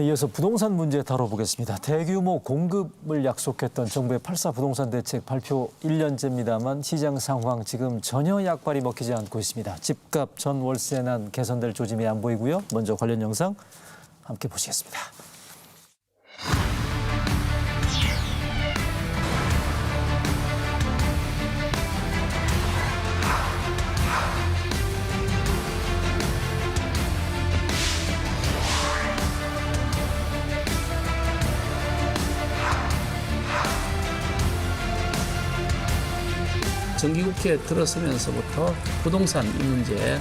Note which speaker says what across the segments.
Speaker 1: 이어서 부동산 문제 다뤄보겠습니다. 대규모 공급을 약속했던 정부의 8.4 부동산 대책 발표 1년째입니다만 시장 상황 지금 전혀 약발이 먹히지 않고 있습니다. 집값 전 월세난 개선될 조짐이 안 보이고요. 먼저 관련 영상 함께 보시겠습니다.
Speaker 2: 정기국회에 들어서면서부터 부동산 이 문제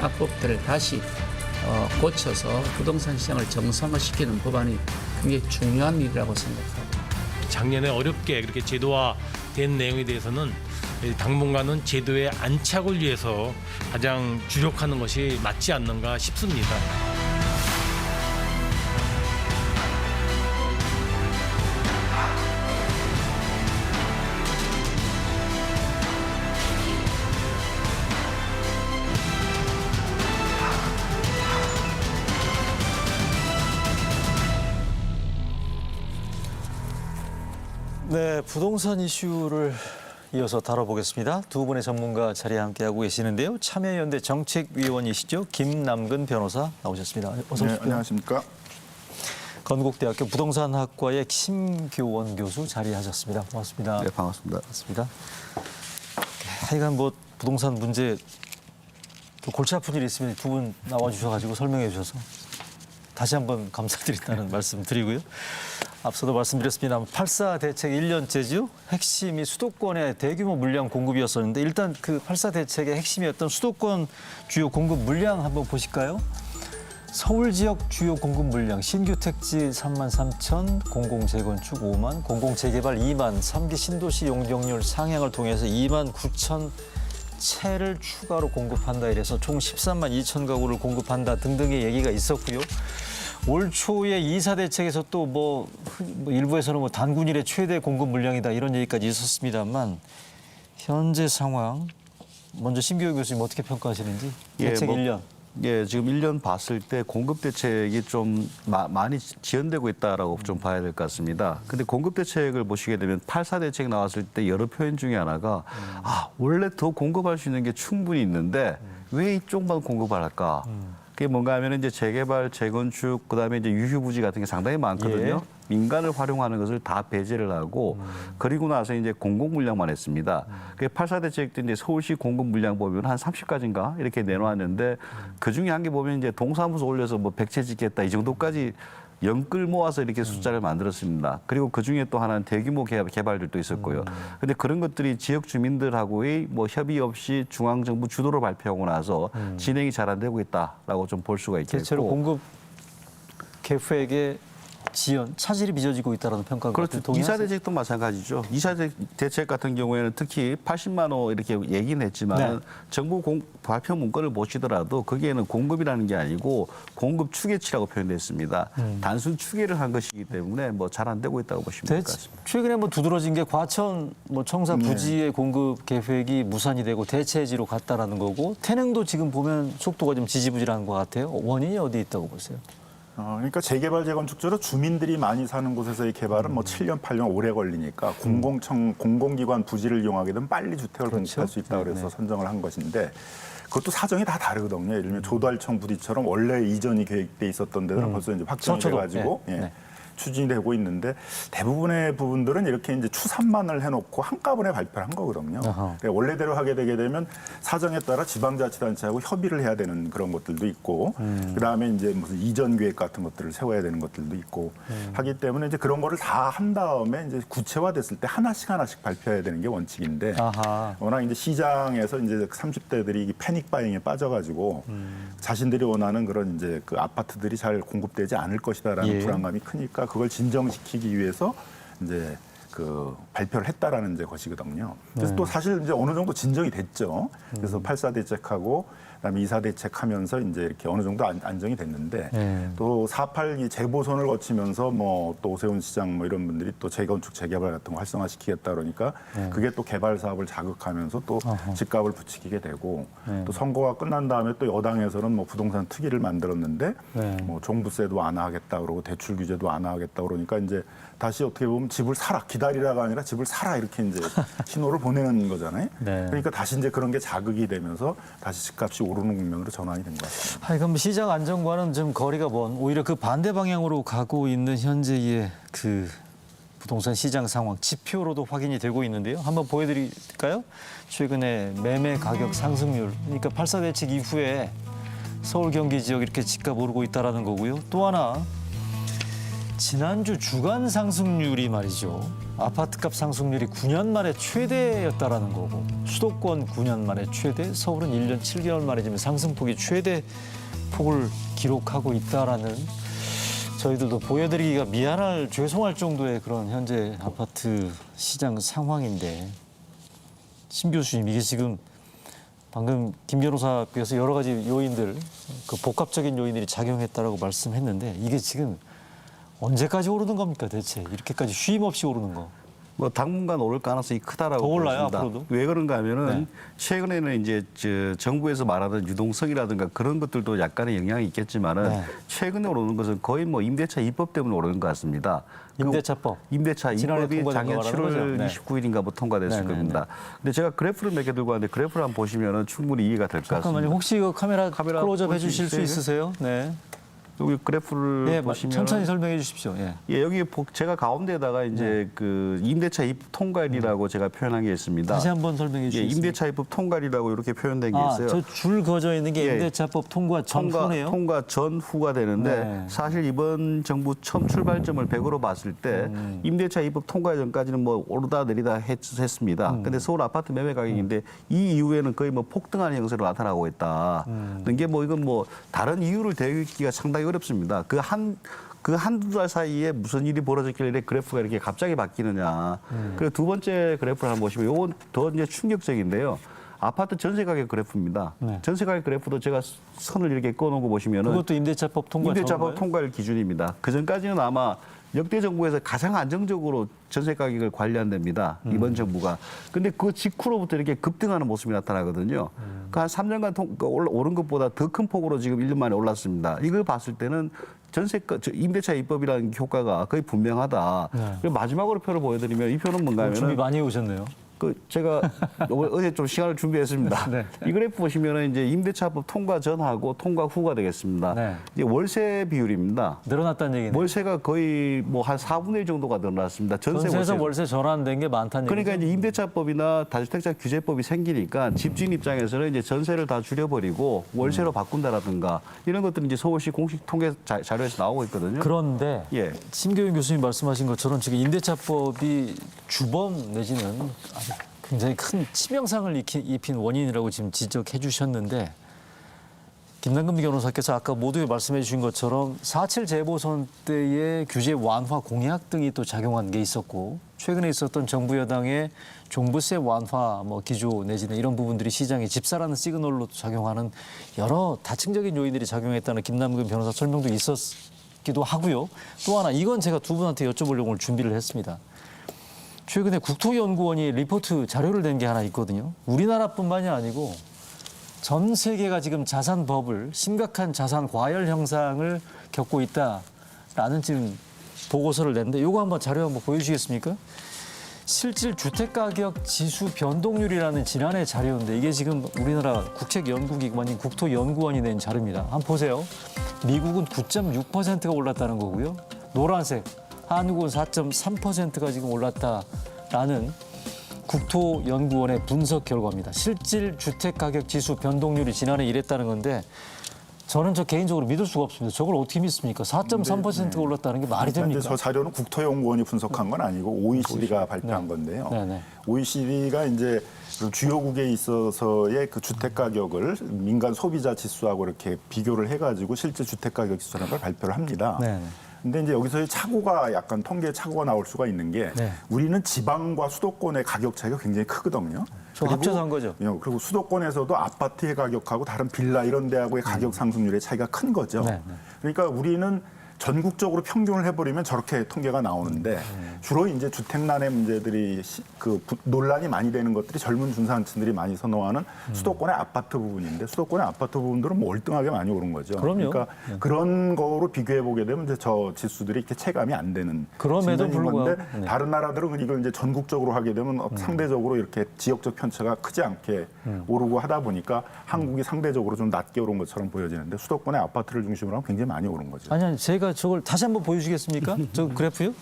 Speaker 2: 악법들을 다시 고쳐서 부동산 시장을 정상화시키는 법안이 굉장히 중요한 일이라고 생각하고
Speaker 3: 작년에 어렵게 그렇게 제도화된 내용에 대해서는 당분간은 제도의 안착을 위해서 가장 주력하는 것이 맞지 않는가 싶습니다.
Speaker 1: 네, 부동산 이슈를 이어서 다뤄보겠습니다. 두 분의 전문가 자리에 함께하고 계시는데요. 참여연대 정책위원이시죠. 김남근 변호사 나오셨습니다. 어서 오십시오.
Speaker 4: 네, 안녕하십니까.
Speaker 1: 건국대학교 부동산학과의 심교원 교수 자리하셨습니다. 고맙습니다.
Speaker 4: 네, 반갑습니다.
Speaker 1: 반갑습니다. 하여간 뭐 부동산 문제 또 골치 아픈 일이 있으면 두 분 나와주셔가지고 설명해 주셔서 다시 한번 감사드린다는 말씀 드리고요. 앞서도 말씀드렸습니다. 8.4 대책 1년째죠. 핵심이 수도권의 대규모 물량 공급이었었는데 일단 그 8.4 대책의 핵심이었던 수도권 주요 공급 물량 한번 보실까요? 서울 지역 주요 공급 물량 신규 택지 33,000, 공공재건축 5만, 공공재개발 2만, 3기 신도시 용적률 상향을 통해서 2만 9천 채를 추가로 공급한다 이래서 총 13만 2천 가구를 공급한다 등등의 얘기가 있었고요. 올 초에 2사 대책에서 또 뭐 일부에서는 뭐 단군 이래 최대 공급 물량이다 이런 얘기까지 있었습니다만 현재 상황 먼저 심교영 교수님 어떻게 평가하시는지 대책 1년.
Speaker 4: 예, 지금 1년 봤을 때 공급 대책이 좀 많이 지연되고 있다라고 좀 봐야 될 것 같습니다. 근데 공급 대책을 보시게 되면 8.4 대책 나왔을 때 여러 표현 중에 하나가 원래 더 공급할 수 있는 게 충분히 있는데 왜 이쪽만 공급을 할까? 그게 뭔가 하면 이제 재개발, 재건축, 그다음에 이제 유휴부지 같은 게 상당히 많거든요.
Speaker 1: 예.
Speaker 4: 민간을 활용하는 것을 다 배제를 하고 그리고 나서 이제 공공 물량만 했습니다. 그 8.4 대책 때 이제 서울시 공급 물량 보면 한 30가지인가 이렇게 내놓았는데 그 중에 한 개 보면 이제 동사무소 올려서 뭐 100채 짓겠다 이 정도까지 연끌 모아서 이렇게 숫자를 만들었습니다. 그리고 그 중에 또 하나는 대규모 개발들도 있었고요. 근데 그런 것들이 지역 주민들하고의 뭐 협의 없이 중앙정부 주도로 발표하고 나서 진행이 잘 안 되고 있다라고 좀 볼 수가 있겠고.
Speaker 1: 대체로 공급 계획에 지연, 차질이 빚어지고 있다는 평가가
Speaker 4: 그렇죠.
Speaker 1: 동의하세요?
Speaker 4: 2사 대책도 마찬가지죠. 2사 대책 같은 경우에는 특히 80만 호 이렇게 얘기는 했지만
Speaker 1: 네.
Speaker 4: 정부 발표 문건을 보시더라도 거기에는 공급이라는 게 아니고 공급 추계치라고 표현됐습니다. 단순 추계를 한 것이기 때문에 뭐 잘 안 되고 있다고 보시면 될 것 같습니다.
Speaker 1: 최근에 뭐 두드러진 게 과천 뭐 청사 부지의 공급 계획이 무산이 되고 대체지로 갔다라는 거고 태릉도 지금 보면 속도가 좀 지지부진한 것 같아요. 원인이 어디 있다고 보세요?
Speaker 5: 그러니까 재개발 재건축제로 주민들이 많이 사는 곳에서의 개발은 뭐 7년, 8년 오래 걸리니까 공공기관 부지를 이용하게 되면 빨리 주택을
Speaker 1: 그렇죠.
Speaker 5: 공급할 수 있다 그래서 선정을 한 것인데 그것도 사정이 다 다르거든요. 예를 들면 조달청 부지처럼 원래 이전이 계획돼 있었던 데는 벌써 이제 확정돼가지고 추진이 되고 있는데 대부분의 부분들은 이렇게 이제 추산만을 해놓고 한꺼번에 발표를 한 거거든요. 그러니까 원래대로 하게 되게 되면 사정에 따라 지방자치단체하고 협의를 해야 되는 그런 것들도 있고 그다음에 이제 무슨 이전 계획 같은 것들을 세워야 되는 것들도 있고 하기 때문에 이제 그런 거를 다 한 다음에 이제 구체화됐을 때 하나씩 발표해야 되는 게 원칙인데 워낙 이제 시장에서 이제 30대들이 패닉 바잉에 빠져가지고 자신들이 원하는 그런 이제 그 아파트들이 잘 공급되지 않을 것이다라는 불안감이 크니까 그걸 진정시키기 위해서 이제 그 발표를 했다라는 이제 것이거든요. 그래서 또 사실 이제 어느 정도 진정이 됐죠. 그래서 8.4 대책하고 그다음에 이사 대책하면서 이제 이렇게 어느 정도 안정이 됐는데 또 4.8 재보선을 거치면서 뭐 또 오세훈 시장 뭐 이런 분들이 또 재건축 재개발 같은 거 활성화시키겠다 그러니까 그게 또 개발 사업을 자극하면서 또 집값을 부추기게 되고 또 선거가 끝난 다음에 또 여당에서는 뭐 부동산 특위를 만들었는데 뭐 종부세도 완화하겠다 그러고 대출 규제도 완화하겠다 그러니까 이제 다시 어떻게 보면 집을 사라 기다리라가 아니라 집을 사라 이렇게 이제 신호를 보내는 거잖아요. 그러니까 다시 이제 그런 게 자극이 되면서 다시 집값이 오르는 국면으로 전환이 된 것 같습니다.
Speaker 1: 하여간 시장 안정과는 좀 거리가 먼 오히려 그 반대 방향으로 가고 있는 현재의 그 부동산 시장 상황 지표로도 확인이 되고 있는데요. 한번 보여드릴까요? 최근에 매매 가격 상승률, 그러니까 8.4 대책 이후에 서울 경기 지역 이렇게 집값 오르고 있다라는 거고요. 또 하나 지난주 주간 상승률이 말이죠. 아파트값 상승률이 9년 만에 최대였다라는 거고 수도권 9년 만에 최대, 서울은 1년 7개월 만에 지금 상승폭이 최대 폭을 기록하고 있다라는 저희들도 보여드리기가 죄송할 정도의 그런 현재 아파트 시장 상황인데 심 교수님 이게 지금 방금 김 변호사께서 여러 가지 요인들 그 복합적인 요인들이 작용했다라고 말씀했는데 이게 지금 언제까지 오르는 겁니까 대체 이렇게까지 쉼 없이 오르는 거?
Speaker 4: 뭐 당분간 오를 가능성이 크다라고
Speaker 1: 더 올라요,
Speaker 4: 보입니다.
Speaker 1: 앞으로도?
Speaker 4: 왜 그런가 하면은 최근에는 이제 정부에서 말하는 유동성이라든가 그런 것들도 약간의 영향이 있겠지만은 최근에 오르는 것은 거의 뭐 임대차 입법 때문에 오르는 것 같습니다.
Speaker 1: 임대차법.
Speaker 4: 임대차
Speaker 1: 지난해
Speaker 4: 입법이
Speaker 1: 통과된
Speaker 4: 작년
Speaker 1: 거 말하는
Speaker 4: 7월
Speaker 1: 거죠?
Speaker 4: 29일인가 뭐 통과됐을 겁니다. 근데 제가 그래프를 몇 개 들고 왔는데 그래프를 한번 보시면은 충분히 이해가 될 것 같습니다.
Speaker 1: 잠깐만요. 혹시 이거 카메라 클로즈업
Speaker 4: 볼수
Speaker 1: 해주실 수
Speaker 4: 있으세요?
Speaker 1: 있으세요? 네.
Speaker 4: 여기 그래프를
Speaker 1: 네,
Speaker 4: 보시면
Speaker 1: 천천히 설명해 주십시오. 예.
Speaker 4: 예, 여기 제가 가운데다가 이제 그 임대차 입법 통과일이라고 제가 표현한 게 있습니다.
Speaker 1: 다시 한번 설명해
Speaker 4: 예,
Speaker 1: 주시겠어요?
Speaker 4: 임대차 입법 통과일이라고 이렇게 표현된 게 있어요.
Speaker 1: 저 줄 그어져 있는 게
Speaker 4: 예.
Speaker 1: 임대차법 통과 전후네요.
Speaker 4: 통과 전후가 되는데
Speaker 1: 네.
Speaker 4: 사실 이번 정부 처음 출발점을 100으로 봤을 때 임대차 입법 통과 전까지는 뭐 오르다 내리다 했습니다. 근데 서울 아파트 매매 가격인데 이 이후에는 거의 뭐 폭등하는 형세로 나타나고 있다. 이게 뭐 이건 뭐 다른 이유를 대기가 상당히 어렵습니다. 한두 달 사이에 무슨 일이 벌어졌길래 그래프가 이렇게 갑자기 바뀌느냐. 그리고 두 번째 그래프를 한번 보시면 요건 더 이제 충격적인데요. 아파트 전세 가격 그래프입니다.
Speaker 1: 네.
Speaker 4: 전세 가격 그래프도 제가 선을 이렇게 꺼놓은 거 보시면은
Speaker 1: 그것도 임대차법 통과
Speaker 4: 임대차법 통과일 기준입니다. 그 전까지는 아마 역대 정부에서 가장 안정적으로 전세 가격을 관리한 데입니다. 이번 정부가. 근데 그 직후로부터 이렇게 급등하는 모습이 나타나거든요. 그 한 3년간 오른 것보다 더 큰 폭으로 지금 1년 만에 올랐습니다. 이걸 봤을 때는 임대차 입법이라는 효과가 거의 분명하다. 그리고 마지막으로 표를 보여드리면 이 표는 뭔가 하면
Speaker 1: 준비 많이 오셨네요.
Speaker 4: 제가 어제 좀 시간을 준비했습니다.
Speaker 1: 네.
Speaker 4: 이 그래프 보시면은 이제 임대차법 통과 전하고 통과 후가 되겠습니다.
Speaker 1: 네.
Speaker 4: 이제 월세 비율입니다.
Speaker 1: 늘어났다는 얘기네요.
Speaker 4: 월세가 거의 뭐 한 4분의 1 정도가 늘어났습니다.
Speaker 1: 전세에서 월세 전환된 게 많다는
Speaker 4: 그러니까
Speaker 1: 얘기죠.
Speaker 4: 이제 임대차법이나 다주택자 규제법이 생기니까 집주인 입장에서는 이제 전세를 다 줄여버리고 월세로 바꾼다라든가 이런 것들은 이제 서울시 공식 통계 자료에서 나오고 있거든요.
Speaker 1: 그런데
Speaker 4: 예.
Speaker 1: 심교윤 교수님 말씀하신 것처럼 지금 임대차법이 주범 내지는 아주 굉장히 큰 치명상을 입힌 원인이라고 지금 지적해 주셨는데 김남근 변호사께서 아까 모두 말씀해 주신 것처럼 4.7 재보선 때의 규제 완화 공약 등이 또 작용한 게 있었고 최근에 있었던 정부 여당의 종부세 완화 기조 내지는 이런 부분들이 시장에 집사라는 시그널로 작용하는 여러 다층적인 요인들이 작용했다는 김남근 변호사 설명도 있었기도 하고요. 또 하나 이건 제가 두 분한테 여쭤보려고 오늘 준비를 했습니다. 최근에 국토연구원이 리포트 자료를 낸 게 하나 있거든요. 우리나라뿐만이 아니고 전 세계가 지금 자산 버블, 심각한 자산 과열 현상을 겪고 있다라는 지금 보고서를 냈는데 이거 한번 자료 한번 보여주시겠습니까? 실질 주택가격 지수 변동률이라는 지난해 자료인데 이게 지금 우리나라 국책연구기관인 국토연구원이 낸 자료입니다. 한번 보세요. 미국은 9.6%가 올랐다는 거고요. 노란색. 한국은 4.3%가 지금 올랐다라는 국토연구원의 분석 결과입니다. 실질 주택가격 지수 변동률이 지난해 이랬다는 건데 저는 개인적으로 믿을 수가 없습니다. 저걸 어떻게 믿습니까? 4.3%가 올랐다는 게 말이 됩니까?
Speaker 5: 저 자료는 국토연구원이 분석한 건 아니고 OECD가 발표한 건데요.
Speaker 1: 네네.
Speaker 5: OECD가 이제 주요국에 있어서의 그 주택 가격을 민간 소비자 지수하고 이렇게 비교를 해가지고 실제 주택 가격 지수라는 걸 발표를 합니다.
Speaker 1: 네네.
Speaker 5: 근데 이제 여기서의 착오가 약간 통계의 착오가 나올 수가 있는 게
Speaker 1: 네.
Speaker 5: 우리는 지방과 수도권의 가격 차이가 굉장히 크거든요.
Speaker 1: 저 합쳐서 한 거죠.
Speaker 5: 그리고 수도권에서도 아파트의 가격하고 다른 빌라 이런 데하고의 가격 상승률의 차이가 큰 거죠.
Speaker 1: 네, 네.
Speaker 5: 그러니까 우리는 전국적으로 평균을 해버리면 저렇게 통계가 나오는데 주로 이제 주택난의 문제들이 논란이 많이 되는 것들이 젊은 중산층들이 많이 선호하는 수도권의 아파트 부분인데 수도권의 아파트 부분들은 뭐 월등하게 많이 오른 거죠.
Speaker 1: 그럼요.
Speaker 5: 그러니까 그런 거로 비교해 보게 되면 이제 저 지수들이 이렇게 체감이 안 되는
Speaker 1: 그럼에도
Speaker 5: 측면인
Speaker 1: 불구하고,
Speaker 5: 건데
Speaker 1: 네.
Speaker 5: 다른 나라들은 이걸 이제 전국적으로 하게 되면 상대적으로 이렇게 지역적 편차가 크지 않게 오르고 하다 보니까 한국이 상대적으로 좀 낮게 오른 것처럼 보여지는데 수도권의 아파트를 중심으로 하면 굉장히 많이 오른 거죠.
Speaker 1: 아니 제가 저걸 다시 한번 보여주시겠습니까? 저 그래프요?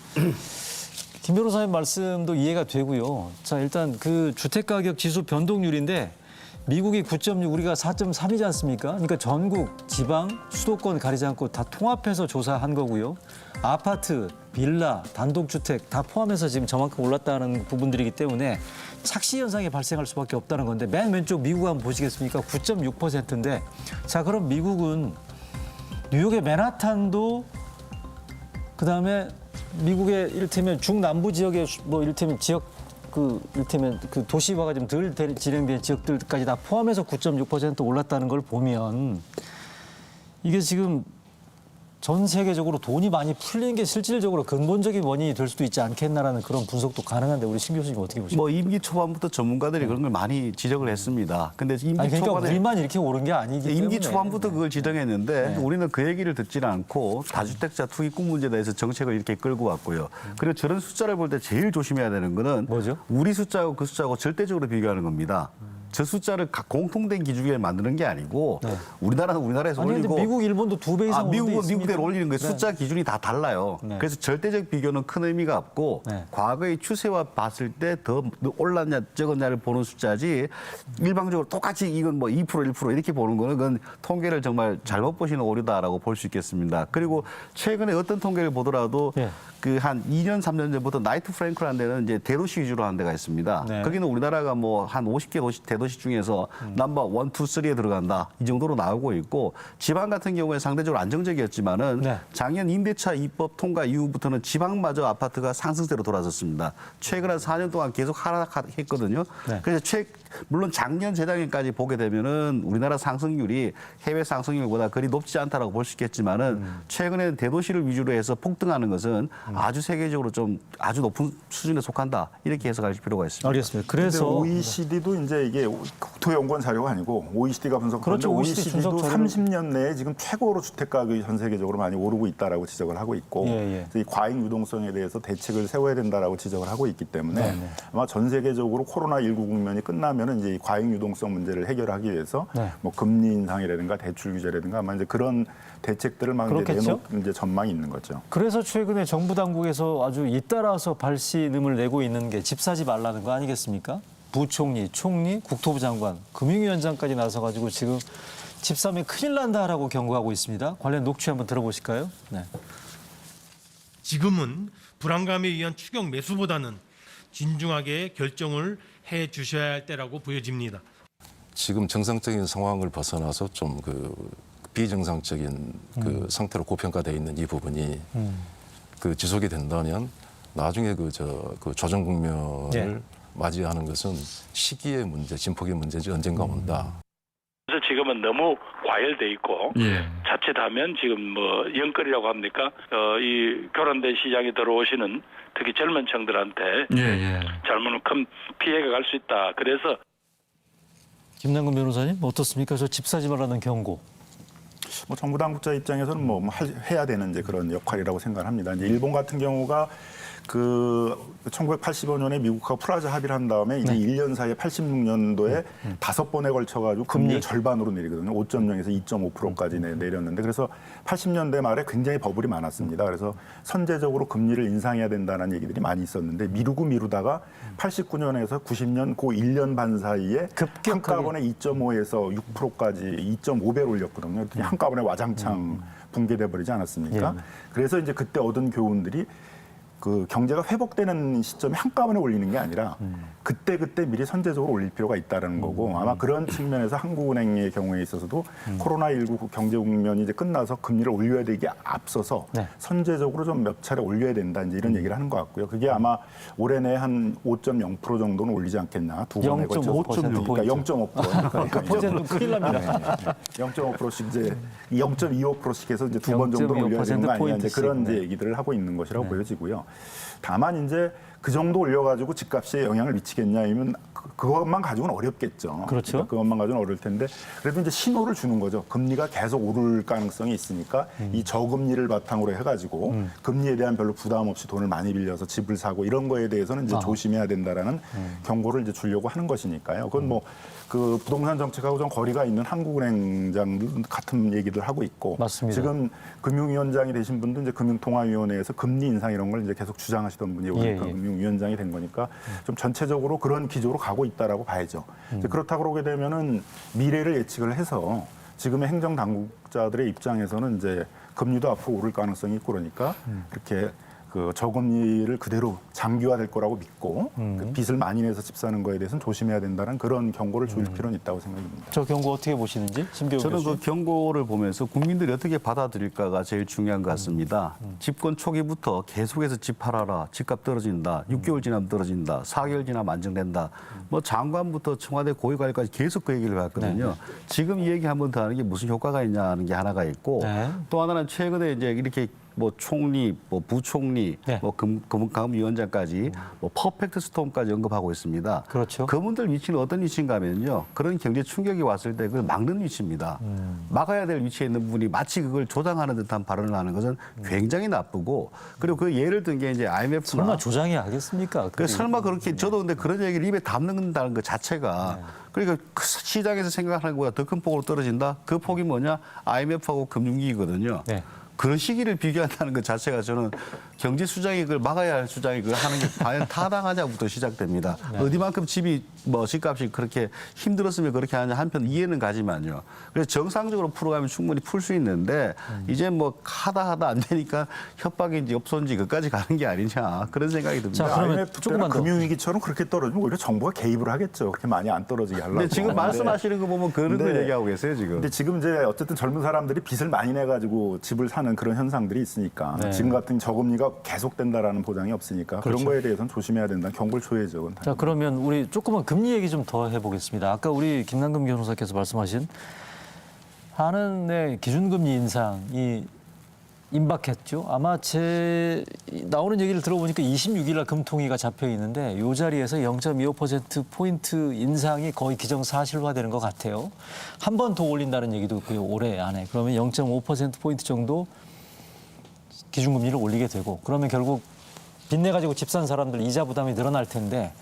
Speaker 1: 김 변호사님 말씀도 이해가 되고요. 자 일단 그 주택가격 지수 변동률인데 미국이 9.6, 우리가 4.3이지 않습니까? 그러니까 전국, 지방, 수도권 가리지 않고 다 통합해서 조사한 거고요. 아파트, 빌라, 단독주택 다 포함해서 지금 저만큼 올랐다는 부분들이기 때문에 착시 현상이 발생할 수밖에 없다는 건데 맨 왼쪽 미국 한번 보시겠습니까? 9.6%인데 자 그럼 미국은 뉴욕의 맨하탄도 그다음에 미국의 이를테면 중남부 지역의 뭐 이를테면 지역 이를테면 그 도시화가 좀 덜 진행된 지역들까지 다 포함해서 9.6% 올랐다는 걸 보면 이게 지금 전 세계적으로 돈이 많이 풀린 게 실질적으로 근본적인 원인이 될 수도 있지 않겠나라는 그런 분석도 가능한데 우리 신 교수님 어떻게 보십니까?
Speaker 4: 뭐 임기 초반부터 전문가들이 그런 걸 많이 지적을 했습니다. 근데 임기
Speaker 1: 아니, 그러니까
Speaker 4: 초반에
Speaker 1: 우리만 이렇게 오른 게 아니기 때문에
Speaker 4: 임기 초반부터 그걸 지적했는데 우리는 그 얘기를 듣지는 않고 다주택자 투기꾼 문제에 대해서 정책을 이렇게 끌고 왔고요. 그리고 저런 숫자를 볼 때 제일 조심해야 되는 거는
Speaker 1: 뭐죠?
Speaker 4: 우리 숫자하고 그 숫자하고 절대적으로 비교하는 겁니다. 저 숫자를 공통된 기준에 만드는 게 아니고 우리나라는 우리나라에서
Speaker 1: 아니 근데
Speaker 4: 올리고
Speaker 1: 미국, 일본도 2배 이상 오른 데
Speaker 4: 미국은
Speaker 1: 있습니다.
Speaker 4: 미국대로 올리는 거예요. 숫자 기준이 다 달라요.
Speaker 1: 네.
Speaker 4: 그래서 절대적 비교는 큰 의미가 없고
Speaker 1: 네.
Speaker 4: 과거의 추세와 봤을 때 더 올랐냐 적었냐를 보는 숫자지 일방적으로 똑같이 이건 뭐 2% 1% 이렇게 보는 거는 그건 통계를 정말 잘못 보시는 오류다라고 볼 수 있겠습니다. 그리고 최근에 어떤 통계를 보더라도
Speaker 1: 네.
Speaker 4: 그 한 2년 3년 전부터 나이트 프랭크라는 데는 이제 대도시 위주로 하는 데가 있습니다.
Speaker 1: 네.
Speaker 4: 거기는 우리나라가 뭐 한 50개 대도시 중에서 넘버 1, 2, 3에 들어간다. 이 정도로 나오고 있고 지방 같은 경우에 상대적으로 안정적이었지만은
Speaker 1: 네.
Speaker 4: 작년 임대차 입법 통과 이후부터는 지방마저 아파트가 상승세로 돌아섰습니다. 최근 한 4년 동안 계속 하락했거든요.
Speaker 1: 네.
Speaker 4: 그래서 물론 작년 재작년까지 보게 되면은 우리나라 상승률이 해외 상승률보다 그리 높지 않다라고 볼 수 있겠지만은 최근에는 대도시를 위주로 해서 폭등하는 것은 아주 세계적으로 좀 아주 높은 수준에 속한다 이렇게 해석할 필요가 있습니다.
Speaker 1: 알겠습니다.
Speaker 5: 그래서
Speaker 1: 그래서
Speaker 5: OECD도 이제 이게 국토연구원 자료가 아니고 OECD가 분석한
Speaker 1: 그렇죠.
Speaker 5: 건데
Speaker 1: OECD
Speaker 5: OECD도
Speaker 1: 분석 자료를-
Speaker 5: 30년 내에 지금 최고로 주택 가격이 전 세계적으로 많이 오르고 있다라고 지적을 하고 있고
Speaker 1: 예.
Speaker 5: 그래서 이 과잉 유동성에 대해서 대책을 세워야 된다라고 지적을 하고 있기 때문에
Speaker 1: 네.
Speaker 5: 아마 전 세계적으로 코로나19 국면이 끝나면은 이제 이 과잉 유동성 문제를 해결하기 위해서
Speaker 1: 네.
Speaker 5: 뭐 금리 인상이라든가 대출 규제라든가 아마 이제 그런 대책들을 막 이제
Speaker 1: 그렇겠죠.
Speaker 5: 내놓을 이제 전망이 있는 거죠.
Speaker 1: 그래서 최근에 정부 당국에서 아주 잇따라서 발신음을 내고 있는 게 집 사지 말라는 거 아니겠습니까? 부총리, 총리, 국토부 장관, 금융위원장까지 나서가지고 지금 집 사면 큰일 난다라고 경고하고 있습니다. 관련 녹취 한번 들어보실까요? 네.
Speaker 3: 지금은 불안감에 의한 추격 매수보다는 진중하게 결정을 해 주셔야 할 때라고 보여집니다.
Speaker 6: 지금 정상적인 상황을 벗어나서 좀 그 비정상적인 그 상태로 고평가되어 있는 이 부분이 그 지속이 된다면 나중에 그 조정 국면을
Speaker 1: 네.
Speaker 6: 맞이하는 것은 시기의 문제, 진폭의 문제지 언젠가 온다.
Speaker 7: 그래서 지금은 너무 과열돼 있고 자칫하면 지금 뭐 영끌이라고 합니까? 이 교란된 시장에 들어오시는 특히 젊은 층들한테 잘못하면 큰 피해가 갈 수 있다. 그래서
Speaker 1: 김남근 변호사님 어떻습니까? 저 집 사지 말라는 경고.
Speaker 5: 뭐 정부 당국자 입장에서는 해야 되는 이제 그런 역할이라고 생각을 합니다. 이제 일본 같은 경우가 그 1985년에 미국하고 프라자 합의를 한 다음에 이제 1년 사이에 86년도에 5번에 걸쳐가지고 금리를 절반으로 내리거든요. 5.0에서 2.5%까지 내렸는데 그래서 80년대 말에 굉장히 버블이 많았습니다. 그래서 선제적으로 금리를 인상해야 된다는 얘기들이 많이 있었는데 미루다가 89년에서 90년 그 1년 반 사이에
Speaker 1: 급격하게.
Speaker 5: 한꺼번에 2.5에서 6%까지 2.5배로 올렸거든요. 한꺼번에 와장창 붕괴돼 버리지 않았습니까?
Speaker 1: 예.
Speaker 5: 그래서 이제 그때 얻은 교훈들이 그 경제가 회복되는 시점에 한꺼번에 올리는 게 아니라 그때 미리 선제적으로 올릴 필요가 있다는 거고 아마 그런 측면에서 한국은행의 경우에 있어서도 코로나19 경제 국면이 이제 끝나서 금리를 올려야 되기에 앞서서
Speaker 1: 네.
Speaker 5: 선제적으로 좀 몇 차례 올려야 된다 이제 이런 얘기를 하는 것 같고요. 그게 아마 올해 내 한 5.0% 정도는 올리지 않겠나 두 번에 걸쳐서
Speaker 1: 0.5%
Speaker 5: 그러니까 0.5%.
Speaker 1: 그 퍼센트 큰일 납니다.
Speaker 5: 0.5%씩 이제 0.25%씩 해서 이제 두 번 정도 올려야 되는 거 아니냐 이제 그런 이제 얘기들을 하고 있는 것이라고 보여지고요. 다만 이제 그 정도 올려가지고 집값에 영향을 미치겠냐 하면 그것만 가지고는 어렵겠죠.
Speaker 1: 그렇죠.
Speaker 5: 그러니까 그것만 가지고는 어려울 텐데 그래도 이제 신호를 주는 거죠. 금리가 계속 오를 가능성이 있으니까 이 저금리를 바탕으로 해가지고 금리에 대한 별로 부담 없이 돈을 많이 빌려서 집을 사고 이런 거에 대해서는 이제 조심해야 된다라는 경고를 이제 주려고 하는 것이니까요. 그건 뭐 그 부동산 정책하고 좀 거리가 있는 한국은행장 같은 얘기들 하고 있고
Speaker 1: 맞습니다.
Speaker 5: 지금 금융위원장이 되신 분도 이제 금융통화위원회에서 금리 인상 이런 걸 이제 계속 주장하시던 분이 오늘 금융위원장이 된 거니까 좀 전체적으로 그런 기조로 가고 있다라고 봐야죠. 이제 그렇다고 그러게 되면은 미래를 예측을 해서 지금의 행정 당국자들의 입장에서는 이제 금리도 앞으로 오를 가능성이 있고 그러니까 이렇게 그 저금리를 그대로 장기화될 거라고 믿고 그 빚을 많이 내서 집 사는 거에 대해서는 조심해야 된다는 그런 경고를 줄 필요는 있다고 생각합니다.
Speaker 1: 저 경고 어떻게 보시는지 심기호
Speaker 4: 저는
Speaker 1: 교수.
Speaker 4: 그 경고를 보면서 국민들이 어떻게 받아들일까가 제일 중요한 것 같습니다. 집권 초기부터 계속해서 집 팔아라, 집값 떨어진다, 6개월 지나면 떨어진다, 4개월 지나면 안정된다. 뭐 장관부터 청와대 고위관리까지 계속 그 얘기를 해왔거든요. 지금 이 얘기 한 번 더 하는 게 무슨 효과가 있냐는 게 하나가 있고
Speaker 1: 네.
Speaker 4: 또 하나는 최근에 이제 이렇게 뭐 총리, 뭐 부총리,
Speaker 1: 네.
Speaker 4: 뭐 금감위원장까지 뭐 퍼펙트 스톰까지 언급하고 있습니다.
Speaker 1: 그렇죠.
Speaker 4: 그분들 위치는 어떤 위치인가 하면요. 그런 경제 충격이 왔을 때 그걸 막는 위치입니다. 막아야 될 위치에 있는 분이 마치 그걸 조장하는 듯한 발언을 하는 것은 굉장히 나쁘고 그리고 그 예를 든 게 이제 IMF나
Speaker 1: 설마 조장이 하겠습니까?
Speaker 4: 그 설마 그렇게 저도 근데 그런 얘기를 입에 담는다는 것 자체가 그러니까 그 시장에서 생각하는 것보다 더 큰 폭으로 떨어진다. 그 폭이 뭐냐? IMF하고 금융위기거든요.
Speaker 1: 네.
Speaker 4: 그런 시기를 비교한다는 것 자체가 저는 경제 수장이 그걸 막아야 할 수장이 그걸 하는 게 과연 타당하냐부터 시작됩니다. 어디만큼 집이 뭐 집값이 그렇게 힘들었으면 그렇게 하냐 한편 이해는 가지만요. 그래서 정상적으로 풀어가면 충분히 풀 수 있는데 이제 뭐 하다 안 되니까 협박인지 업소인지 그까지 가는 게 아니냐 그런 생각이 듭니다.
Speaker 1: 자, 그러면
Speaker 5: IMF
Speaker 1: 조금만
Speaker 5: 때는
Speaker 1: 더.
Speaker 5: 금융위기처럼 그렇게 떨어지면 오히려 정부가 개입을 하겠죠. 그렇게 많이 안 떨어지게 하려고.
Speaker 4: 근데 지금 말씀하시는 거 보면 그런 걸
Speaker 5: 근데-
Speaker 4: 얘기하고 계세요 지금.
Speaker 5: 근데 지금 이제 어쨌든 젊은 사람들이 빚을 많이 내가지고 집을 사는 그런 현상들이 있으니까
Speaker 1: 네.
Speaker 5: 지금 같은 저금리가 계속된다라는 보장이 없으니까 그런
Speaker 1: 그렇죠.
Speaker 5: 거에 대해서는 조심해야 된다는 경고를 줘야죠. 그건.
Speaker 1: 자, 그러면 우리 조금만 금리 얘기 좀 더 해보겠습니다. 아까 우리 김남금 변호사께서 말씀하신 하는 기준금리 인상이 임박했죠. 아마 나오는 얘기를 들어보니까 26일 날 금통위가 잡혀 있는데 이 자리에서 0.25%포인트 인상이 거의 기정사실화되는 것 같아요. 한 번 더 올린다는 얘기도 있고요. 올해 안에. 그러면 0.5%포인트 정도 기준금리를 올리게 되고 그러면 결국 빚내 가지고 집 산 사람들 이자 부담이 늘어날 텐데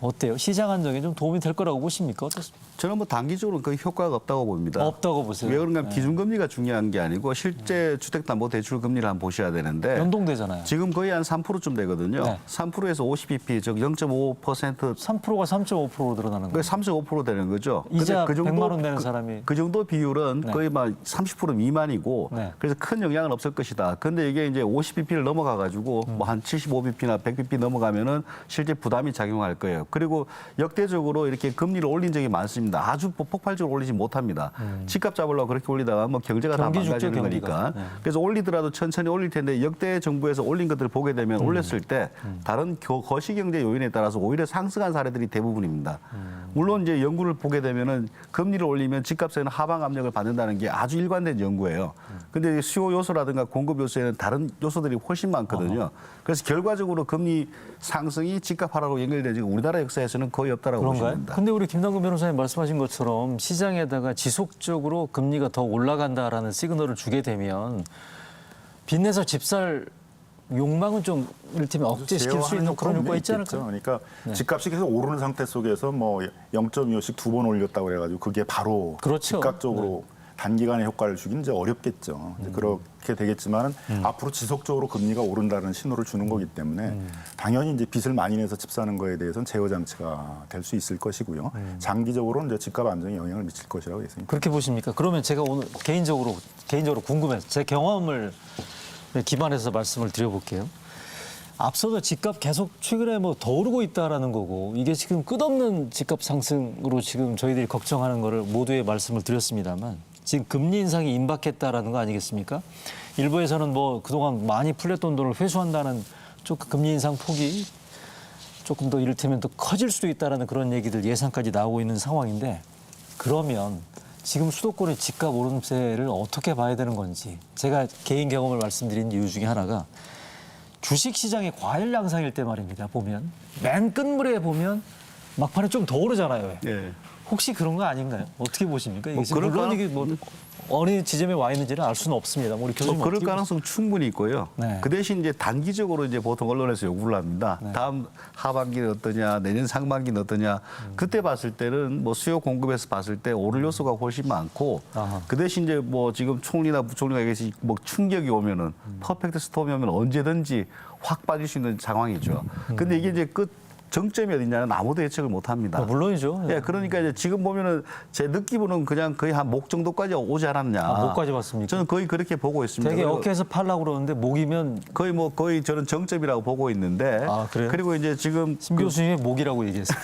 Speaker 1: 어때요? 시장 안정에 좀 도움이 될 거라고 보십니까? 어떻습니까?
Speaker 4: 저는 뭐 단기적으로 그 효과가 없다고 봅니다.
Speaker 1: 없다고 보세요.
Speaker 4: 왜 그런가 하면 기준금리가 중요한 게 아니고 실제 주택담보대출금리를 한번 보셔야 되는데
Speaker 1: 연동되잖아요.
Speaker 4: 지금 거의 한 3%쯤 되거든요.
Speaker 1: 네.
Speaker 4: 3%에서 50bp, 즉 0.5%
Speaker 1: 3%가 3.5%로 늘어나는
Speaker 4: 그
Speaker 1: 거예요.
Speaker 4: 35% 되는 거죠.
Speaker 1: 이자
Speaker 4: 근데
Speaker 1: 100만 원 내는 사람이.
Speaker 4: 그 정도 비율은
Speaker 1: 네.
Speaker 4: 거의 막 30% 미만이고
Speaker 1: 네.
Speaker 4: 그래서 큰 영향은 없을 것이다. 근데 이게 이제 50bp를 넘어가 가지고 뭐 한 75bp나 100bp 넘어가면은 실제 부담이 작용할 거예요. 그리고 역대적으로 이렇게 금리를 올린 적이 많습니다. 아주 폭발적으로 올리지 못합니다. 집값 잡으려고 그렇게 올리다가 뭐 경제가 다
Speaker 1: 경기 죽죠,
Speaker 4: 망가지는
Speaker 1: 경기가.
Speaker 4: 거니까.
Speaker 1: 네.
Speaker 4: 그래서 올리더라도 천천히 올릴 텐데 역대 정부에서 올린 것들을 보게 되면 올렸을 때 다른 거시경제 요인에 따라서 오히려 상승한 사례들이 대부분입니다. 물론 이제 연구를 보게 되면은 금리를 올리면 집값에는 하방 압력을 받는다는 게 아주 일관된 연구예요. 근데 수요 요소라든가 공급 요소에는 다른 요소들이 훨씬 많거든요. 그래서 결과적으로 금리 상승이 집값 하락으로 연결되지 우리나라 역사에서는 거의 없다라고 보시면
Speaker 1: 그런가요?
Speaker 4: 됩니다.
Speaker 1: 근데 우리 김남근 변호사님 말씀하신 것처럼 시장에다가 지속적으로 금리가 더 올라간다라는 시그널을 주게 되면 빚내서 집 살 욕망은 좀 이를테면 억제시킬 수 있는 그런 효과가 있지
Speaker 5: 있겠죠.
Speaker 1: 않을까요?
Speaker 5: 그러니까 집값이 계속 오르는 상태 속에서 뭐 0.25씩 두 번 올렸다고 그래가지고 그게 바로
Speaker 1: 그렇죠.
Speaker 5: 즉각적으로 단기간에 효과를 주기는 이제 어렵겠죠. 이제 그렇게 되겠지만은 앞으로 지속적으로 금리가 오른다는 신호를 주는 거기 때문에 당연히 이제 빚을 많이 내서 집 사는 거에 대해서는 제어 장치가 될 수 있을 것이고요. 장기적으로는 이제 집값 안정에 영향을 미칠 것이라고 예상합니다.
Speaker 1: 그렇게 보십니까? 그러면 제가 오늘 개인적으로 궁금해서 제 경험을 기반해서 말씀을 드려볼게요. 앞서도 집값 계속 최근에 뭐 더 오르고 있다라는 거고 이게 지금 끝없는 집값 상승으로 지금 저희들이 걱정하는 거를 모두의 말씀을 드렸습니다만 지금 금리 인상이 임박했다라는 거 아니겠습니까? 일부에서는 뭐 그동안 많이 풀렸던 돈을 회수한다는 조금 금리 인상 폭이 조금 더 이를테면 더 커질 수도 있다라는 그런 얘기들 예상까지 나오고 있는 상황인데 그러면 지금 수도권의 집값 오름세를 어떻게 봐야 되는 건지 제가 개인 경험을 말씀드린 이유 중에 하나가 주식시장의 과열 양상일 때 말입니다. 보면 맨 끝물에 보면 막판에 좀 더 오르잖아요.
Speaker 4: 예.
Speaker 1: 혹시 그런 거 아닌가요? 어떻게 보십니까?
Speaker 4: 뭐
Speaker 1: 이게 물론 이게 뭐 어느 지점에 와 있는지는 알 수는 없습니다. 우리 교수님
Speaker 4: 그럴
Speaker 1: 어떻게
Speaker 4: 가능성 충분히 있고요.
Speaker 1: 네.
Speaker 4: 그 대신 이제 단기적으로 이제 보통 언론에서 요구를 합니다.
Speaker 1: 네.
Speaker 4: 다음 하반기는 어떠냐, 내년 상반기는 어떠냐. 그때 봤을 때는 뭐 수요 공급에서 봤을 때 오를 요소가 훨씬 많고
Speaker 1: 아하.
Speaker 4: 그 대신 이제 뭐 지금 총리나 부총리가 얘기했듯이 뭐 충격이 오면은 퍼펙트 스톰이 오면 언제든지 확 빠질 수 있는 상황이죠. 근데 이게 이제 정점이 어디냐는 아무도 예측을 못 합니다.
Speaker 1: 물론이죠.
Speaker 4: 예, 그러니까 이제 지금 보면은 제 느낌으로는 그냥 거의 한 목 정도까지 오지 않았냐.
Speaker 1: 목까지 봤습니까?
Speaker 4: 저는 거의 그렇게 보고 있습니다.
Speaker 1: 되게
Speaker 4: 그리고
Speaker 1: 어깨에서 팔라고 그러는데 목이면
Speaker 4: 거의 저는 정점이라고 보고 있는데.
Speaker 1: 아, 그래요?
Speaker 4: 그리고 이제 지금
Speaker 1: 심 교수님의 목이라고 얘기했어요.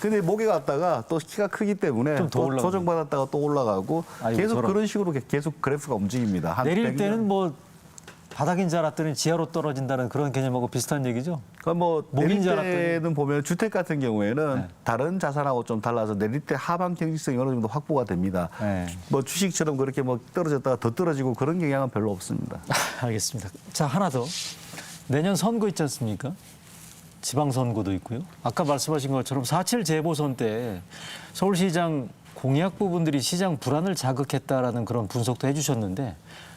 Speaker 4: 근데 목에 갔다가 또 키가 크기 때문에
Speaker 1: 좀더
Speaker 4: 또
Speaker 1: 올라가고.
Speaker 4: 조정받았다가 또 올라가고
Speaker 1: 아이고,
Speaker 4: 계속
Speaker 1: 저런.
Speaker 4: 그런 식으로 계속 그래프가 움직입니다. 한
Speaker 1: 내릴
Speaker 4: 100년.
Speaker 1: 때는 뭐 바닥인 줄 알았더니 지하로 떨어진다는 그런 개념하고 비슷한 얘기죠.
Speaker 4: 그러니까 뭐
Speaker 1: 목인
Speaker 4: 내릴
Speaker 1: 줄 알았더니.
Speaker 4: 때는 보면 주택 같은 경우에는
Speaker 1: 네.
Speaker 4: 다른 자산하고 좀 달라서 내릴 때 하방 경직성이 어느 정도 확보가 됩니다.
Speaker 1: 네.
Speaker 4: 뭐 주식처럼 그렇게 뭐 떨어졌다가 더 떨어지고 그런 경향은 별로 없습니다.
Speaker 1: 알겠습니다. 자, 하나 더. 내년 선거 있지 않습니까? 지방선거도 있고요. 아까 말씀하신 것처럼 4.7 재보선 때 서울시장 공약 부분들이 시장 불안을 자극했다라는 그런 분석도 해주셨는데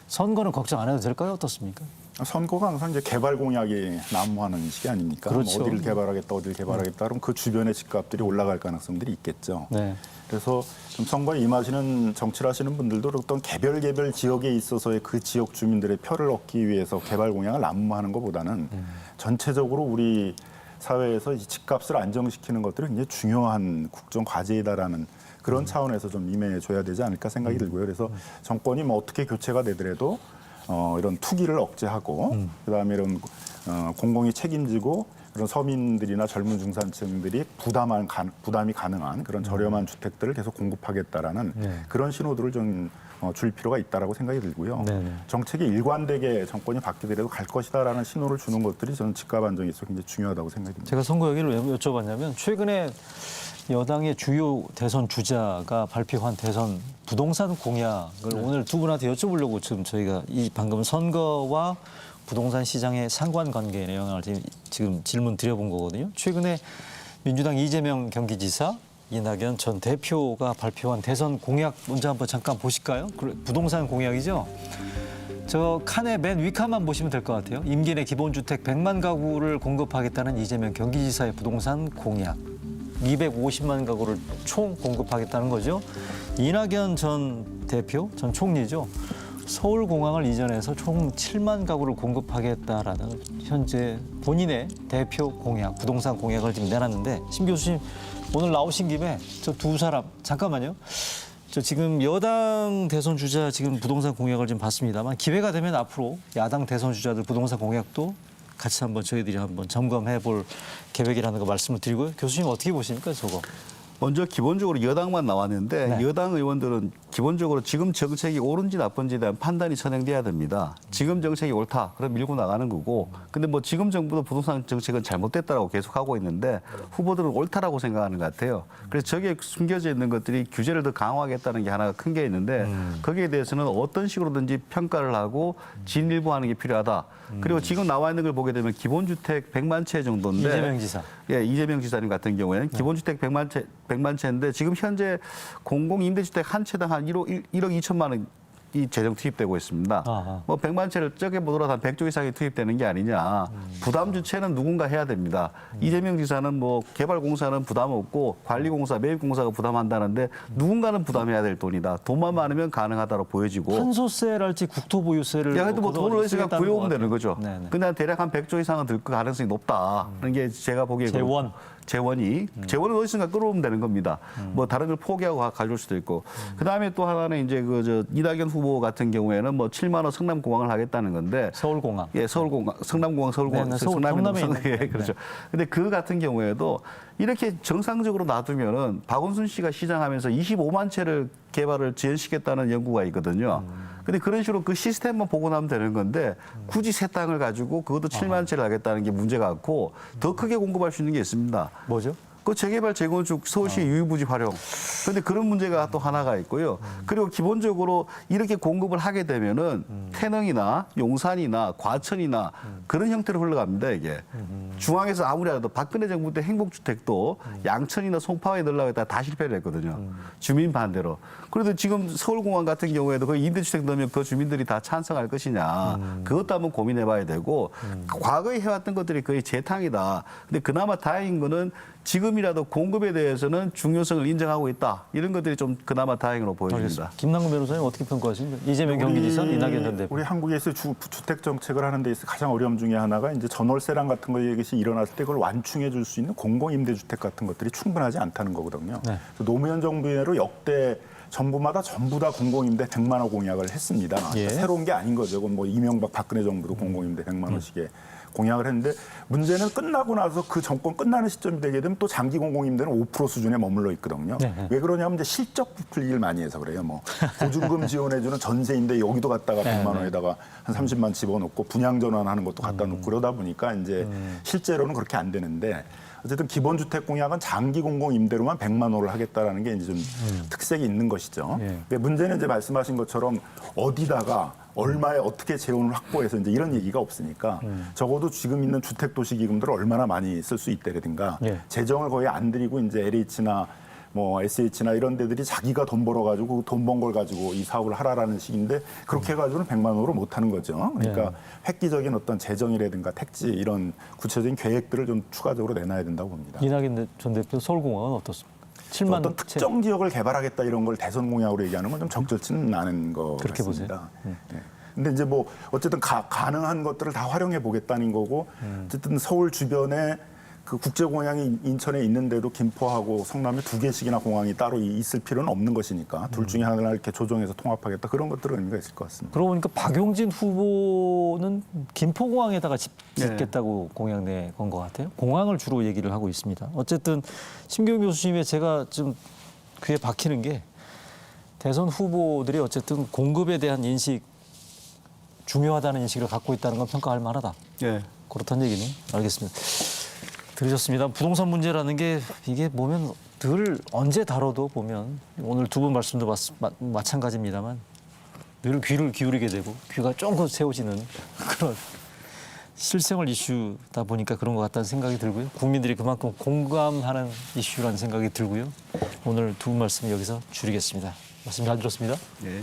Speaker 1: 선거는 걱정 안 해도 될까요? 어떻습니까?
Speaker 5: 선거가 항상 이제 개발 공약이 난무하는 시기 아닙니까?
Speaker 1: 그렇죠.
Speaker 5: 뭐 어디를 개발하겠다, 어디를 개발하겠다. 그럼 그 주변의 집값들이 올라갈 가능성들이 있겠죠.
Speaker 1: 네.
Speaker 5: 그래서 좀 선거에 임하시는 정치를 하시는 분들도 어떤 개별 지역에 있어서의 그 지역 주민들의 표를 얻기 위해서 개발 공약을 난무하는 것보다는 전체적으로 우리 사회에서 이 집값을 안정시키는 것들은 굉장히 중요한 국정 과제이다라는 그런 차원에서 좀 임해줘야 되지 않을까 생각이 들고요. 그래서 정권이 뭐 어떻게 교체가 되더라도 이런 투기를 억제하고 그다음에 이런 공공이 책임지고 그런 서민들이나 젊은 중산층들이 부담이 가능한 그런 저렴한 주택들을 계속 공급하겠다라는 그런 신호들을 좀 줄 필요가 있다라고 생각이 들고요.
Speaker 1: 네네.
Speaker 5: 정책이 일관되게 정권이 바뀌더라도 갈 것이다라는 신호를 주는 것들이 저는 집값 안정에 있어서 굉장히 중요하다고 생각이 듭니다.
Speaker 1: 제가 선거 얘기를 왜 여쭤봤냐면 최근에 여당의 주요 대선 주자가 발표한 대선 부동산 공약을 오늘 두 분한테 여쭤보려고 지금 방금 선거와 부동산 시장의 상관관계 내용을 지금 질문 드려본 거거든요. 최근에 민주당 이재명 경기지사, 이낙연 전 대표가 발표한 대선 공약 먼저 한번 잠깐 보실까요? 부동산 공약이죠. 저 칸의 맨 위칸만 보시면 될 것 같아요. 임기 내 기본주택 100만 가구를 공급하겠다는 이재명 경기지사의 부동산 공약. 250만 가구를 총 공급하겠다는 거죠. 이낙연 전 대표, 전 총리죠. 서울공항을 이전해서 총 7만 가구를 공급하겠다라는 현재 본인의 대표 공약, 부동산 공약을 지금 내놨는데 심 교수님 오늘 나오신 김에 저 두 사람 잠깐만요. 저 지금 여당 대선 주자 지금 부동산 공약을 좀 봤습니다만 기회가 되면 앞으로 야당 대선 주자들 부동산 공약도 같이 한번 저희들이 한번 점검해 볼 계획이라는 거 말씀을 드리고요. 교수님 어떻게 보십니까, 저거?
Speaker 4: 먼저 기본적으로 여당만 나왔는데
Speaker 1: 네.
Speaker 4: 여당 의원들은 기본적으로 지금 정책이 옳은지 나쁜지에 대한 판단이 선행돼야 됩니다. 지금 정책이 옳다, 그럼 밀고 나가는 거고. 근데 뭐 지금 정부도 부동산 정책은 잘못됐다라고 계속하고 있는데 후보들은 옳다라고 생각하는 것 같아요. 그래서 저기에 숨겨져 있는 것들이 규제를 더 강화하겠다는 게 하나가 큰 게 있는데 거기에 대해서는 어떤 식으로든지 평가를 하고 진일보하는 게 필요하다. 그리고 지금 나와 있는 걸 보게 되면 기본주택 100만 채 정도인데
Speaker 1: 이재명 지사.
Speaker 4: 예, 이재명 지사님 같은 경우에는 기본주택 100만 채인데 지금 현재 공공임대주택 한 채당 한 1억 2천만 원이 재정 투입되고 있습니다.
Speaker 1: 아하.
Speaker 4: 뭐 100만 채를 적게 보더라도 한 100조 이상이 투입되는 게 아니냐. 부담 주체는 누군가 해야 됩니다. 이재명 지사는 뭐 개발공사는 부담 없고 관리공사, 매입공사가 부담한다는데 누군가는 부담해야 될 돈이다. 돈만 많으면 가능하다고 보여지고.
Speaker 1: 탄소세랄지 국토보유세를
Speaker 4: 야, 근데 뭐 돈을 있으니까 구해오면 되는 거죠.
Speaker 1: 네네.
Speaker 4: 근데 대략 한 100조 이상은 들 가능성이 높다. 그런 게 제가 보기에
Speaker 1: 재원.
Speaker 4: 재원은 어디선가 끌어오면 되는 겁니다. 뭐 다른 걸 포기하고 가져올 수도 있고. 그다음에 또 하나는 이제 이낙연 후보 같은 경우에는 뭐 7만 원 성남공항을 하겠다는 건데
Speaker 1: 서울공항.
Speaker 4: 예, 서울공항, 성남공항, 서울공항,
Speaker 1: 네,
Speaker 4: 성남에
Speaker 1: 있는.
Speaker 4: 예, 그렇죠. 근데 그 같은 경우에도 이렇게 정상적으로 놔두면은 박원순 씨가 시장하면서 25만 채를 개발을 지연시켰다는 연구가 있거든요. 근데 그런 식으로 그 시스템만 보고 나면 되는 건데 굳이 새 땅을 가지고 그것도 7만 채를 하겠다는 게 문제가 없고 더 크게 공급할 수 있는 게 있습니다.
Speaker 1: 뭐죠?
Speaker 4: 그 재개발, 재건축, 서울시 유휴부지 활용. 그런데 그런 문제가 또 하나가 있고요. 그리고 기본적으로 이렇게 공급을 하게 되면은 태릉이나 용산이나 과천이나 그런 형태로 흘러갑니다, 이게. 중앙에서 아무리 해도 박근혜 정부 때 행복주택도 양천이나 송파에 넣으려고 했다가 다 실패를 했거든요. 주민 반대로. 그래도 지금 서울공항 같은 경우에도 그 임대주택 넣으면 그 주민들이 다 찬성할 것이냐. 그것도 한번 고민해 봐야 되고 과거에 해왔던 것들이 거의 재탕이다. 근데 그나마 다행인 거는 지금이라도 공급에 대해서는 중요성을 인정하고 있다. 이런 것들이 좀 그나마 다행으로 보여집니다.
Speaker 1: 김남근 변호사님 어떻게 평가하십니까? 이재명 경기지사, 이낙연 전 대표.
Speaker 5: 우리 한국에서 주택 정책을 하는 데 있어서 가장 어려움 중에 하나가 이제 전월세랑 같은 것이 일어났을 때 그걸 완충해 줄 수 있는 공공임대주택 같은 것들이 충분하지 않다는 거거든요.
Speaker 1: 네.
Speaker 5: 노무현 정부 이래로 역대 정부마다 전부 다 공공임대 100만 원 공약을 했습니다.
Speaker 1: 예.
Speaker 5: 새로운 게 아닌 거죠. 그건 뭐 이명박 박근혜 정부도 공공임대 100만 원씩의 공약을 했는데 문제는 끝나고 나서 그 정권 끝나는 시점이 되게 되면 또 장기 공공임대는 5% 수준에 머물러 있거든요.
Speaker 1: 네.
Speaker 5: 왜 그러냐면 이제 실적 부풀기를 많이 해서 그래요. 뭐 보증금 지원해주는 전세인데 여기도 갖다가 100만 원에다가 한 30만 집어넣고 분양 전환하는 것도 갖다 놓고 그러다 보니까 이제 실제로는 그렇게 안 되는데 어쨌든 기본주택 공약은 장기 공공임대로만 100만 원을 하겠다라는 게 이제 좀 특색이 있는 것이죠.
Speaker 1: 예.
Speaker 5: 근데 문제는 이제 말씀하신 것처럼 어디다가 얼마에 어떻게 재원을 확보해서 이제 이런 얘기가 없으니까 적어도 지금 있는 주택도시기금들을 얼마나 많이 쓸 수 있다라든가
Speaker 1: 예.
Speaker 5: 재정을 거의 안 들이고 이제 LH나 뭐 SH나 이런 데들이 자기가 돈 벌어가지고 돈 번 걸 가지고 이 사업을 하라라는 식인데 그렇게 해가지고는 100만 원으로 못 하는 거죠. 그러니까 획기적인 어떤 재정이라든가 택지 이런 구체적인 계획들을 좀 추가적으로 내놔야 된다고 봅니다.
Speaker 1: 이낙연 전 대표 서울공항은 어떻습니까? 7만
Speaker 5: 어떤
Speaker 1: 채.
Speaker 5: 특정 지역을 개발하겠다 이런 걸 대선 공약으로 얘기하는 건 좀 적절치는 않은 것
Speaker 1: 그렇게
Speaker 5: 같습니다. 네. 근데 이제 뭐 어쨌든 가능한 것들을 다 활용해 보겠다는 거고 어쨌든 서울 주변에 그 국제공항이 인천에 있는데도 김포하고 성남에 2개씩이나 공항이 따로 있을 필요는 없는 것이니까 둘 중에 하나를 이렇게 조정해서 통합하겠다 그런 것들은 의미가 있을 것 같습니다.
Speaker 1: 그러고 보니까 박용진 후보는 김포공항에다가 짓겠다고 공약 내건 것 같아요. 공항을 주로 얘기를 하고 있습니다. 어쨌든 심경 교수님의 제가 좀 귀에 박히는 게 대선 후보들이 어쨌든 공급에 대한 인식 중요하다는 인식을 갖고 있다는 건 평가할 만하다.
Speaker 4: 예.
Speaker 1: 그렇다는 얘기는 알겠습니다. 들으셨습니다. 부동산 문제라는 게 이게 보면 늘 언제 다뤄도 보면 오늘 두 분 말씀도 마찬가지입니다만 늘 귀를 기울이게 되고 귀가 쫑긋 세워지는 그런 실생활 이슈다 보니까 그런 것 같다는 생각이 들고요. 국민들이 그만큼 공감하는 이슈라는 생각이 들고요. 오늘 두 분 말씀 여기서 줄이겠습니다. 말씀 잘 들었습니다.
Speaker 4: 예.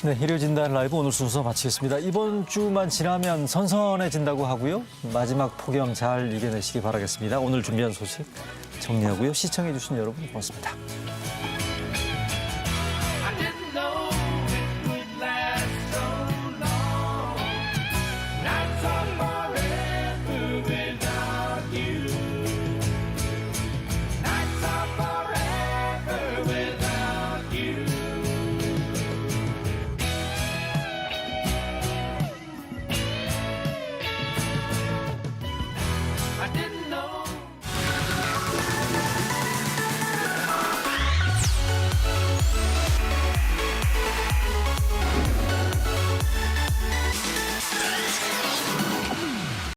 Speaker 1: 네, 일요 진단 라이브 오늘 순서 마치겠습니다. 이번 주만 지나면 선선해진다고 하고요. 마지막 폭염 잘 이겨내시기 바라겠습니다. 오늘 준비한 소식 정리하고요. 시청해 주신 여러분 고맙습니다.